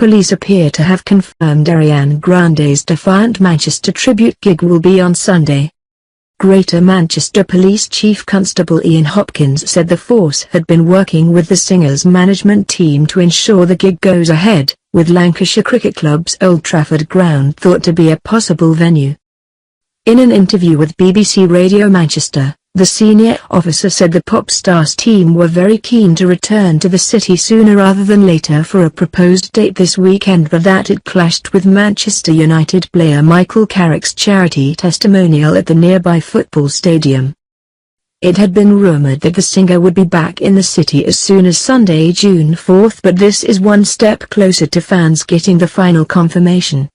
Police appear to have confirmed Ariana Grande's Defiant Manchester tribute gig will be on Sunday. Greater Manchester Police Chief Constable Ian Hopkins said the force had been working with the singer's management team to ensure the gig goes ahead, with Lancashire Cricket Club's Old Trafford ground thought to be a possible venue. In an interview with BBC Radio Manchester, the senior officer said the pop star's team were very keen to return to the city sooner rather than later for a proposed date this weekend, but that it clashed with Manchester United player Michael Carrick's charity testimonial at the nearby football stadium. It had been rumoured that the singer would be back in the city as soon as Sunday, June 4th, but this is one step closer to fans getting the final confirmation.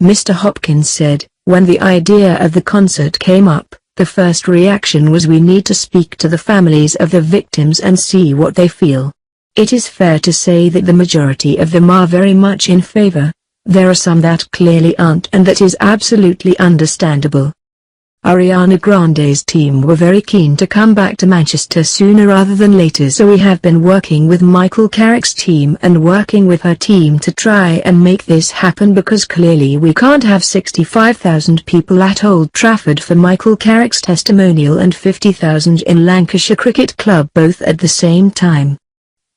Mr. Hopkins said, "When the idea of the concert came up, the first reaction was we need to speak to the families of the victims and see what they feel. It is fair to say that the majority of them are very much in favour. There are some that clearly aren't, and that is absolutely understandable." Ariana Grande's team were very keen to come back to Manchester sooner rather than later, so we have been working with Michael Carrick's team and working with her team to try and make this happen, because clearly we can't have 65,000 people at Old Trafford for Michael Carrick's testimonial and 50,000 in Lancashire Cricket Club both at the same time.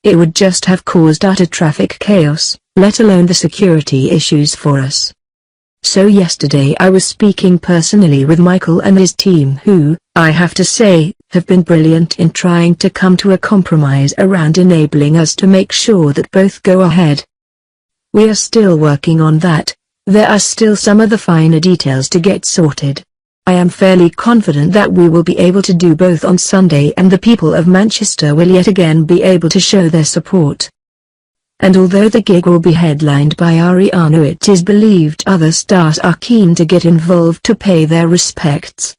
It would just have caused utter traffic chaos, let alone the security issues for us. So yesterday I was speaking personally with Michael and his team, who, I have to say, have been brilliant in trying to come to a compromise around enabling us to make sure that both go ahead. We are still working on that. There are still some of the finer details to get sorted. I am fairly confident that we will be able to do both on Sunday, and the people of Manchester will yet again be able to show their support. And although the gig will be headlined by Ariana, it is believed other stars are keen to get involved to pay their respects.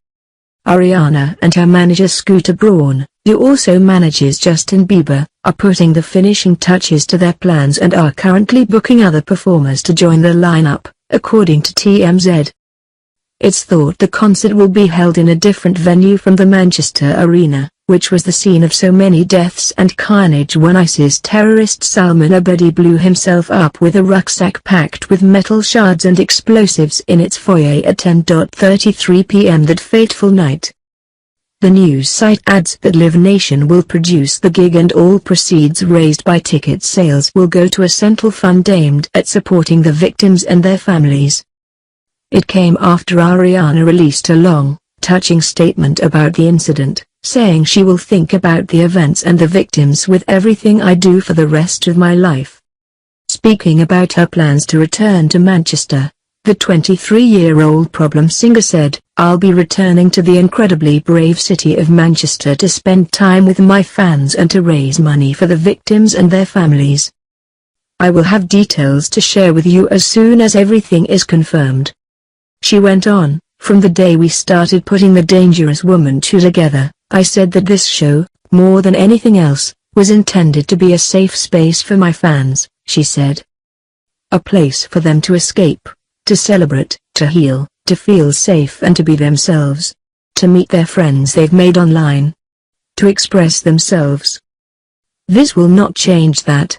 Ariana and her manager Scooter Braun, who also manages Justin Bieber, are putting the finishing touches to their plans and are currently booking other performers to join the lineup, according to TMZ. It's thought the concert will be held in a different venue from the Manchester Arena, which was the scene of so many deaths and carnage when ISIS terrorist Salman Abedi blew himself up with a rucksack packed with metal shards and explosives in its foyer at 10:33 p.m. that fateful night. The news site adds that Live Nation will produce the gig and all proceeds raised by ticket sales will go to a central fund aimed at supporting the victims and their families. It came after Ariana released a long, touching statement about the incident, saying she will think about the events and the victims with everything I do for the rest of my life. Speaking about her plans to return to Manchester, the 23-year-old problem singer said, "I'll be returning to the incredibly brave city of Manchester to spend time with my fans and to raise money for the victims and their families. I will have details to share with you as soon as everything is confirmed." She went on, "From the day we started putting the Dangerous Woman 2 together, I said that this show, more than anything else, was intended to be a safe space for my fans," she said. "A place for them to escape, to celebrate, to heal, to feel safe and to be themselves. To meet their friends they've made online. To express themselves. This will not change that.